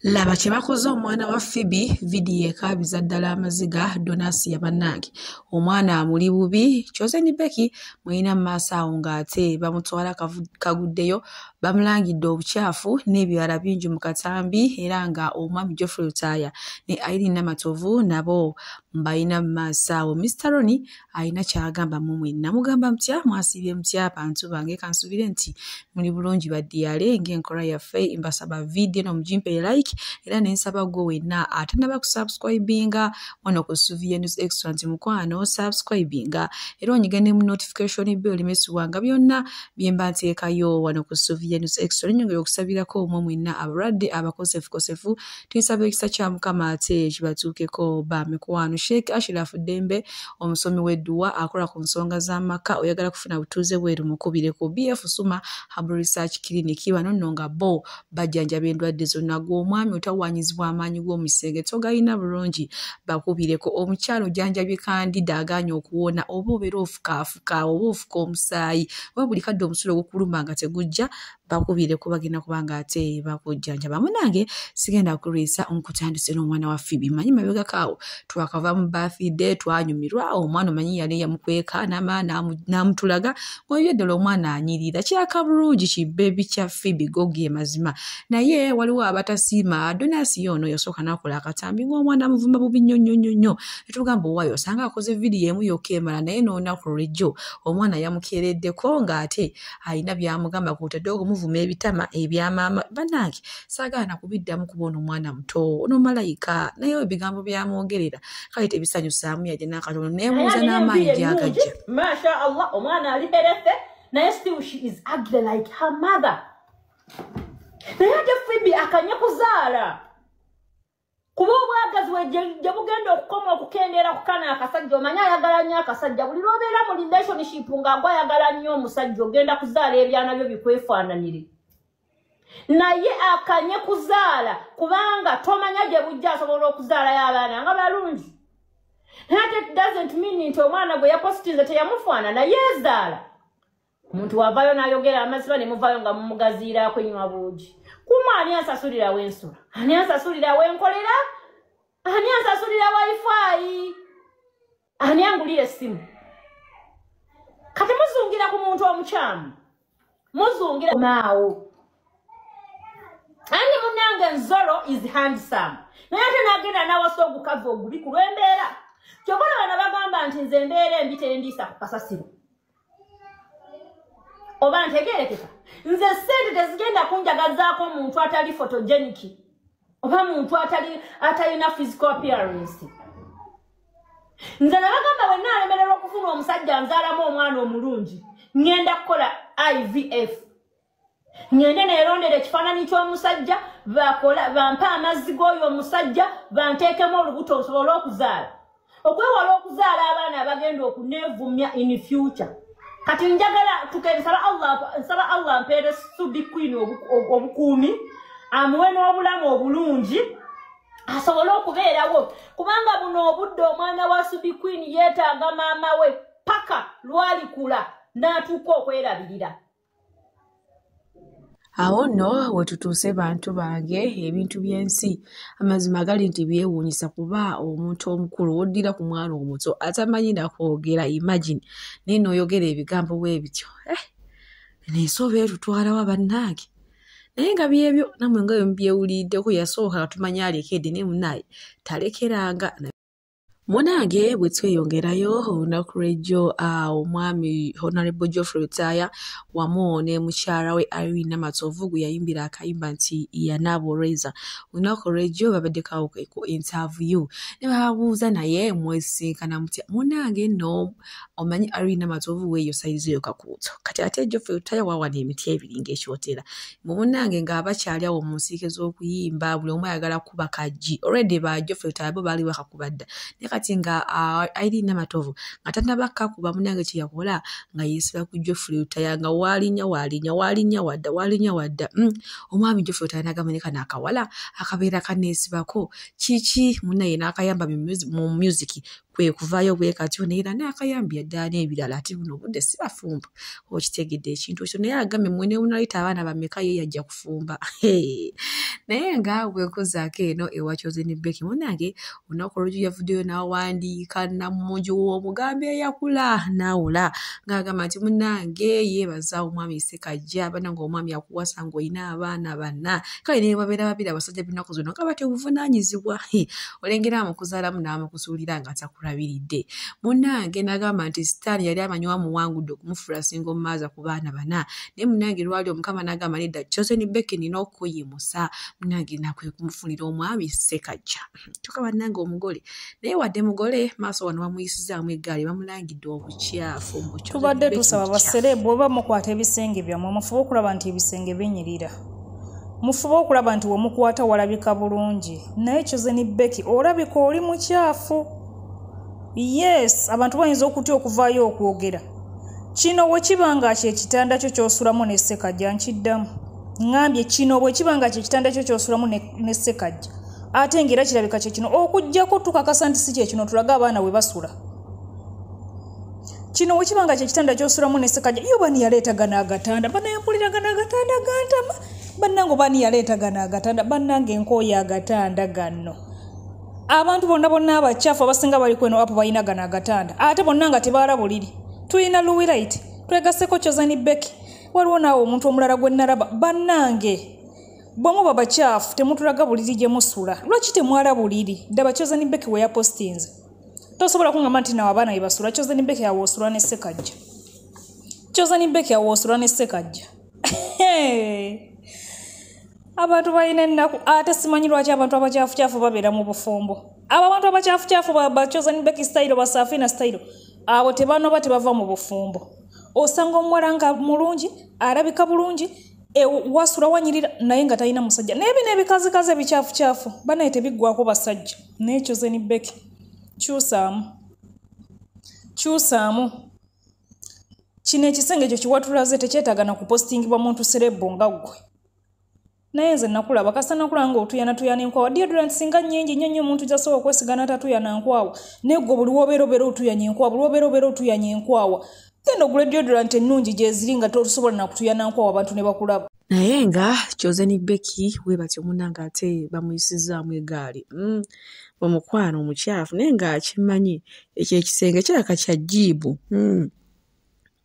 Laba kye bakoze omwana wa Phoebe vidiyo ekaabiza ddala amaziga Donasi ya bannange. Omwana amuli bubi Chosen Becky mulina mu maaso awo ng'ate bamutwala kaguddeyo bamulangidde obukyafu n'ebirala bingi mu katambi era nga omwami Geoffrey Rutaya ne Irene Namatovu nabo mbalina mu maaso awo. Mr. Roni alina kyagamba mu mwenna mugamba mutya mwasibye mutya abantu bange kansubire nti muli bulungi baddiyale ng'enkola yaffe mbasaba vidiyo nomugimpe like era nensaba gwe wenna atanaba kusubscribinga wano ku Suvia News Extra nti mukwano subscribinga era onyigane mu notification bell limesibwanga byonna byemba nteekayo wano ku Suvia News Extra. Nyongera okusabirako omwe mwenna abalwadde abakosefu tunsaba ekisa kya Mukama ate kibatuukeko ba mikwano. Sheikh Ashraf Dembe omusomi w'edduwa akola ku nsonga z'amaka oyagala kufuna butuuze bweru mukubire ku BF Suma Herbal Research Clinic wano nno nga bo bajjanjaba endwadde zonna gw'omwami otawanyizibwa amaanyi g'omusege togayina bulungi bakubireko. Omukyalo janjabye kandida aganya okuwona oba obeera ofukaafuka oba ofuka omusaayi oba buli kadde omusulo gukuluma nga tegujja bakubireko bagenda kubanga ate bakujjanjaba. Munange sigenda kulwisa nkutandise n'omwana wa Phoebe manyi mabegako awo twakava mu birthday twanyumirwa omwana omanyi yali yamukweka n'amutulaga ng'oyo ddala omwana anyirira kyaka bulungi kibebi kya Phoebe gogie mazima naye waliwo abatasiima Donasi ono yasooka n'akola akatambi ng'omwana muvuma bubi nnyo netugamba owaayo osanga akoze vidiyo emu yokka emala naye n'olunaku lwejjo omwana yamukeereddeko ng'ate alina byamugamba kwotadde okumuvuma ebitama ebyamaama bannange saagaana kubiddamu kuboona omwana muto ono malayika naye ebigambo byamwogerera kale tebisanyusaamu yajja n'akatono neebuuza n'amaanyi gyagajja. Masha Allah omwana ali herefe naye still she is ugly like her mother. Naye ate Phoebe akanye kuzaala kuba obwagazi gye bugenda okukoma okukendeera ku kana akasajja omanyi ayagala nnyo akasajja buli lw'obeera mu relationship ng'agwa ayagala nnyo omusajja ogenda kuzaala ebyana byo bikwefaananire naye akanye kuzaala kubanga tomanya gye bujja asobola okuzaalayo abaana nga balungi. It doesn't mean nti omwana gwe yapositinze teyamufaana naye ezaala omuntu wavayo n'ayogera amaziba ne muvaayo nga mumugaziiraako enywa buugi. Kuma ani ansasulira w'ensula? Ani ansasulira w'enkolera? Ani ansasulira wifi? Ani angulira essimu? Kati muzungira ku muntu omukyamu. Muzungira maawo. Ani munange Nzolo is handsome. Naye ate n'agenda n'awasa ogukazi ogubi ku lw'embeera. Kyokkola bano bagamba nti nze embeera embi tendiisa ku kasasiro. Oba ntegeerekeka nze ssente tezigenda kunjagazaako muntu atali photogenic oba muntu atalina physical appearance. Nze nabagamba bwe naalemererwa okufuna omusajja nzaalamu omwana omulungi ngenda kukola IVF ngende neerondera ekifaananyi ky'omusajja bampe amazzi g'oyo omusajja banteekemu olubuto nsobole okuzaala okwewala okuzaala abaana abagenda okuneevumya in future. Kati njagala nsaba Allah mpeere Subi Queen obukuumi amuwe n'obulamu obulungi asobole okubeerawo kubanga buno obudde omwana wa Subi Queen yeetaaga maama we paka lwalikula n'atuuka okwerabirira. Awo nno wetutuuse bantu bange ebintu by'ensi amazima gali nti byewuunyisa kuba omuntu omukulu woddira ku mwana omuto atamanyi nakwogera imagine naye n'oyogera ebigambo bwe bityo n'ensobe etutwalawo bannange naye nga byebyo nammwe nga byewuliddeko yasooka tumanya alekedde ne munnaye talekeranga. Munange bwe tweyongerayo olunaku lw'ejjo omwami Honorable Geoffrey Rutaya wamu ne mukyala we Irene Namatovu gwe yayimbira akayimba nti yanaaboreza. Olunaku lw'ejjo babaddeko ku interview ne babuuza naye mwesinkana mutya. Munange nno omanyi Irene Namatovu weeyo sayizi yo kakuuto kati ate Geoffrey Rutaya wawana emiti ebiri ng'ekyotera munange ng'abakyali awo mu nsiike z'okuyimba buli omu ayagala kuba kajji already ba Geoffrey Rutaya bo baali bakakubadda kati nga Irene Namatovu nga tannabakka kuba munange kye yakola nga yeesiba ku Geoffrey Rutaya nga waalinya wadda omwami Geoffrey Rutaya n'agamba ne kano akawala akabeera kaneesibako kiki munnaye n'akayamba mu music kwe kuvaayo bwe katyo naye era n'akayambi yaddaala n'ebirala ati buno obudde si bafumba okitegedde ekintu ekyo naye agambye mwene unalita abaana bameka ye yajja kufumba naye nga bwekuzaako eno ewa Chosen Becky munange olunaku olw'ejo yavuddeyo n'awandiika namunju w'omugambi eyakula n'awola ng'agamba nti munange yeebaza omwami Ssekajja banange omwami akuwasa ng'olina abaana bana kale ne babeera babiri abasajja b'ennaku zino nga bati obuvunaanyizibwa olengera amukuzaalamu n'amukusuulira nga takulabiridde munange n'agamba nti sitaani yali amanyi wamuwangudde okumufuula singa omumaaza ku baana bana naye munange lwali omukama n'agamba nedda Chosen Becky nina okuyimusa munange nakwe kumufunira omwami Ssekajja kyokka bannange omugole naye wadde mugole maaso wano bamuyisizaamu eggaali bamulangidde obukyafu tubadde tusaba baserebu oba mukwata ebisenge byammwe mufube okulaba nti ebisenge binyirira mufube okulaba nti wemukwata walabika bulungi naye Chosen Becky olabika oli mukyafu yes abantu bayinza okutya okuvaayo okwogera kino bwe kiba nga kyekitanda kyo ky'osulamu ne Ssekajja nkiddamu ngambye kino bwe kiba nga kyekitanda kyo ky'osulamu ne Ssekajja ate ng'era kirabika kyekino okuggyako tukakasa nti si kyekino tulaga abaana we basula kino bwe kiba nga kyekitanda ky'osulamu ne Ssekajja yo bani yaleetagana agatanda banayempuliragana agatanda gantama bannange bani yaleetagana agatanda bannange enkooya agatanda ganno abantu bonna abakyafu abasinga bali kweno apo balina gana agatanda ate bonna nga tebalabuliri tulina luwiraiti twegaseko Chosen Becky waliwo naawe omuntu omulala gwe nalaba bannange bwe muba bakyafu temutulaga buliri gye musula lwaki temwalabuliri ddaba Chosen Becky we yapostinze tosobola kungamba nti nawe abaana bebasula Chosen Becky awoosula ne Ssekajja Chosen Becky awoosula ne Ssekajja abantu balina ennaku ate simanyi lwaki abantu abakyafu babeera mu bufumbo abo abantu abakyafu ba Chosen Becky style ba Safina style abo tebanoba tebava mu bufumbo osanga omuwala nga mulungi alabika bulungi wasula wanyirira naye nga talina musajja naye bino ebikazikazi ebikyafu banaye tebiggwako basajja naye Chosen Becky kyusaamu kino ekisenge ekyo kiwatulaze tekyetagana kupostingibwa muntu serebbo nga ggwe naye nze nakulaba kasa nakulaba nga otuyana enkwawa deodorant singa nnyingi nnyo omuntu gyasobola okwesigana tatuyana nkwawa naye gwe buli wobeera otuyanya enkwawa buli wobeera otuyanya enkwawa genda ogula deodorant ennungi gyeziri nga tosobola nakutuyana nkwawa abantu ne bakulaba naye nga Chosen Becky we batyo munange ate bamuyisizaamu eggaali omukwano omukyafu naye nga akimanyi ekyo ekisenge kiraka kya jjiibu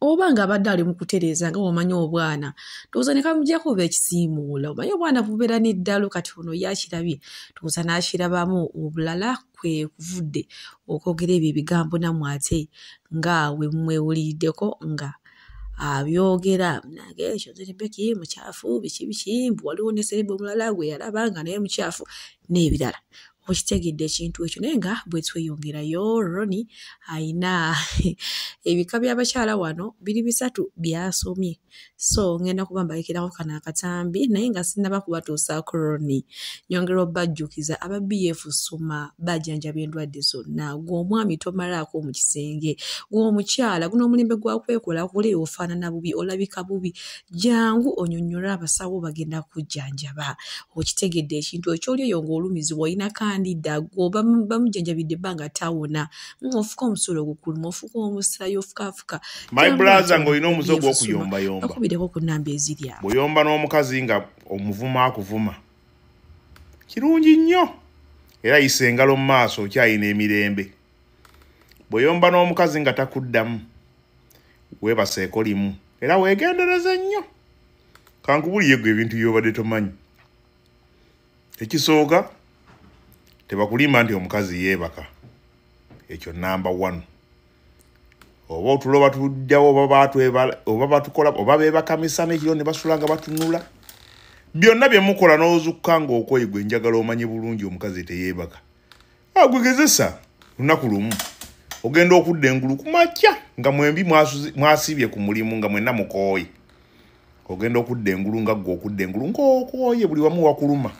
oba ng'abadde ali mu kutereeza nga omanyi obwana tuuza ne kamuggyako oba ekisiimuula omanyi obwana bubeera n'eddalo kati ono yakirabye tuuza n'akirabamu obulala kwe kuvudde okwogera ebyo ebigambo nammwe ate nga we mwewuliriddeko nga abyogera nange Chosen Becky mukyafu biki mbu waliwo ne serebu omulala gwe yalaba nga naye mukyafu n'ebirala okitegedde ekintu ekyo naye nga bwe tweyongerayo Ronnie ayina ebika by'abakyala wano biri 3 byasomye so ngenda kuba mbalekeraho kano akatambi naye nga sinnaba kubatuusaako Ronnie nyongera obbajjukiza aba BF Suma bajjanjaba endwadde zonna gw'omwami tomalaako mu kisenge gw'omukyala guno omulembe gwa kwekola kule ofaanana bubi olabika bubi jangu onyonnyola abasawo bagenda kujjanjaba okitegedde ekintu ekyo oli eyo ng'olumizibwa olina kandida gwoba bamujjanjabidde ebbanga tawona ofuka omusulo gukuluma ofuka omusaayi ofukafuka my brother ng'olina omuzogo okuyombayomba akubiddeko ku nnamba eziri awo bw'oyomba n'omukazi nga omuvuma akuvuma kirungi nnyo era yisa engalo mu maaso okyayina emirembe bw'oyomba n'omukazi nga takuddamu weebaseeko limu era weegendereza nnyo kankubuliye gwe ebintu by'obadde tomanyi ekisooka tebakulimba nti omukazi yeebaka ekyo namba 1 oba otulo batuddawo oba batukola oba beebakamisa n'ekiro ne basula nga batunula byonna bye mukola n'ozukka ng'okoye gwe njagala omanye bulungi omukazi teyeebaka agwegezesa lunaku lumu ogenda okudda engulu ku makya nga mwembi mwasibye ku mulimu nga mwenna mukooye ogenda okudda engulu nga gwe okudda engulu ng'okooye buli wamu wakuluma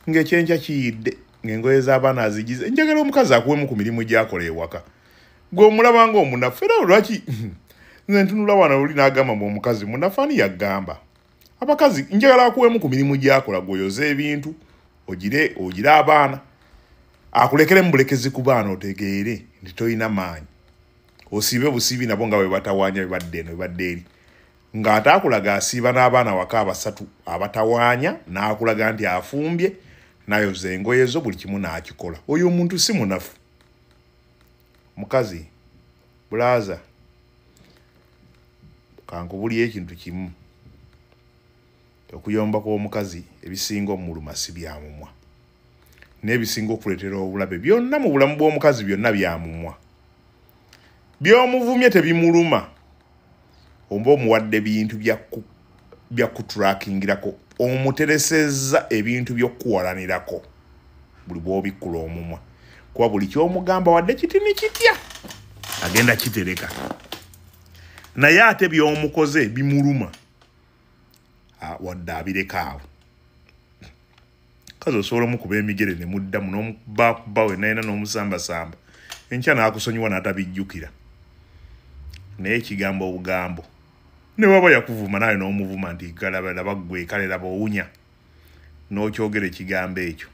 ng'ekyenkya kiyidde ng'engoye z'abaana azigize njagala omukazi akuwemu ku mirimu gy'akola ewaka gwe omulaba ng'omunafu era lwaki nze ntunula wana luli n'agamba mu omukazi munafu ani yagamba abakazi njagala akuwemu ku mirimu gy'akola gwoyoza ebintu ogire abaana akulekere mbulekezi ku baana otegeere nti toyina maanyi osiibe busiibi nabo nga bwe batawaanya bibadde eno bibadde eri ng'ate akulaga asiiba n'abaana waka abasatu abatawaanya n'akulaga nti afumbye nayoza engoye zo buli kimu n'akikola oyo omuntu si munafu mukazi bulaaza kankubulya ekintu kimu okuyomba kw'omukazi ebisinga omuluma si byamumwa n'ebisinga okuleetera obulabe byonna mu bulamu bw'omukazi byonna byamumwa by'omuvumye tebimuluma omba omuwadde bintu bya kutrakingirako omuteresezza ebintu by'okuwalanirako buli bw'obikkula omumwa kuba buli ky'omugamba wadde kitini kitya agenda kitereka naye ate by'omukoze bimuluma wadde abireka awo kazi osobola omukuba emigere ne muddamu n'omukuba we nayina n'omusambasamba enkya n'akusonyiwa n'atabijjukira naye ekigambo obugambo ne waba yakuvuma naye n'omuvuma nti galaba ggwe kale laba owunya n'okyogera ekigambo ekyo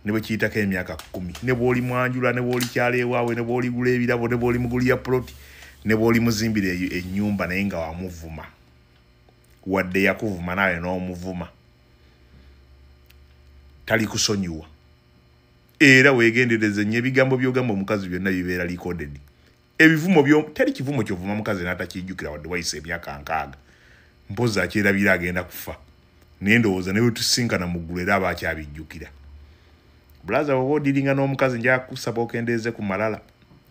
ne bwe kiyitako emyaka 10 ne bw'oli mwanjula ne bw'oli kyala ewaawe ne bw'oli gula ebirabo ne bw'oli mugulya ploti ne bw'oli muzimbira ennyumba naye nga wamuvuma wadde yakuvuma naye n'omuvuma tali kusonyiwa era weegendereze nnyo ebigambo by'ogamba omukazi byonna bibeera recorded ebivumo teri kivumo kyovuma mukazi n'atakijjukira wadde wayise emyaka 6 mpozi akyerabira agenda kufa naye ndowooza ne wetusinkana mu ggulu era aba akyabijjukira bulaza bw'oba odiringa n'omukazi nja kusaba okendeeze ku malala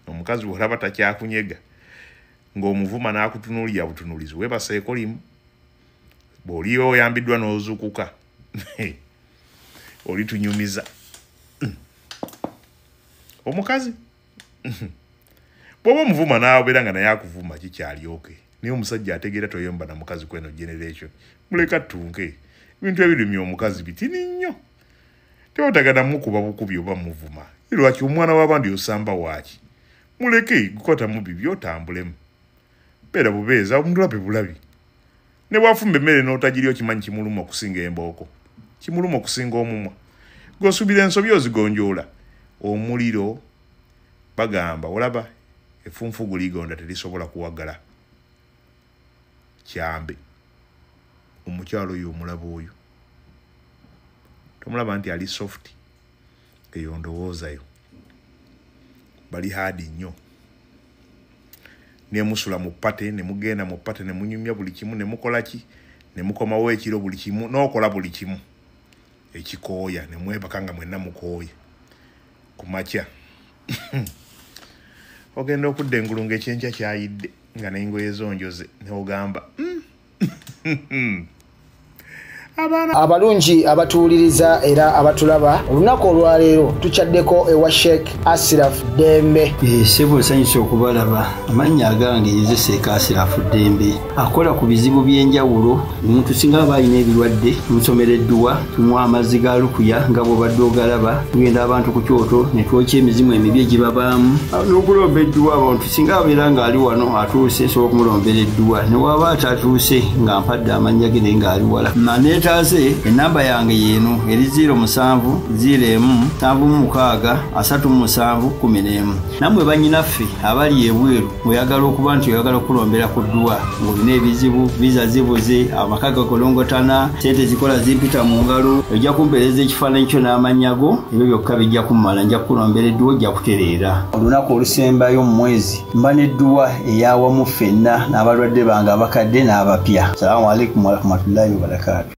omukazi bw'olaba takyakunyega ng'omuvuma n'akutunuulira butunuulizi weebaseeko limu bw'oliyo oyambiddwa n'ozuukuka olitunyumiza omukazi bw'oba omuvuma n'abeera nga naye akuvuma kikyalyoke naye omusajja ategeera toyomba na mukazi kweno generation muleka ttunke ebintu ebirumya omukazi bitini nnyo teotagana mukuba bukubi oba muvuma lwaki omwana w'abandi osamba waaki muleke gukwatamu bibi otambulemu beera bubeeza omulabe bulabi ne bwafumba emmere n'otagiri okimanyi kimuluma okusinga embooko kimuluma okusinga omumwa g'osuubira ensobi ozigonjoola omuliro bagamba olaba effunfugu ligonda terisobola kuwagala kyambe omukyalo oyo omulaba oyo tomulaba nti ali soft eyo ndowoozayo bali haadi nnyo nemusula mu pate nemugenda mu pate nemunyumya buli kimu nemukola ki nemukomawo ekiro buli kimu n'okola buli kimu ekikooya nemwebaka nga mwenna mukooya ku makya ogenda okudda engulu ng'ekyenkya kyayidde nga n'engoye zonjoze neogamba abalungi abatuwuliriza era abatulaba olunaku olwaleero tukyaddeko ewa Sheikh Ashraf Dembe. Sebo nsanyusa okubalaba. Amannya agange ye Sheikh Ashraf Dembe akola ku bizibu by'enjawulo. Omuntu singa aba alina ebirwadde tumusomereddwa tumuwa amazzi ga lukuya nga bw'obadde ogalaba tugenda abantu ku kyoto ne twokya emizimu emibi egibabaamu n'okulomba edduwa abantu singa abeera ng'ali wano atuuse nsobola okumulombera edduwa ne waba atatuuse nga mpadde amannya ge naye ng'ali wala taze enamba yange yeno eri 0707363711 namwe banyinaffe abali ebweru oyagala okuba nti oyagala okulombera ku dduwa ng'olina ebizibu viza zibuze amaka gakolongotana sente zikola zimpita mu ngalo ojja kumpeereza ekifaananyi kyo n'amanyago ebyo byokka bijja kummala nja kukulombera edduwa ojja kutereera olunaku olusembayo mu mwezi mba n'edduwa eyawamu ffenna n'abalwadde bange abakadde n'abapya. Salaamu alaikum warahmatullahi wabarakatuh.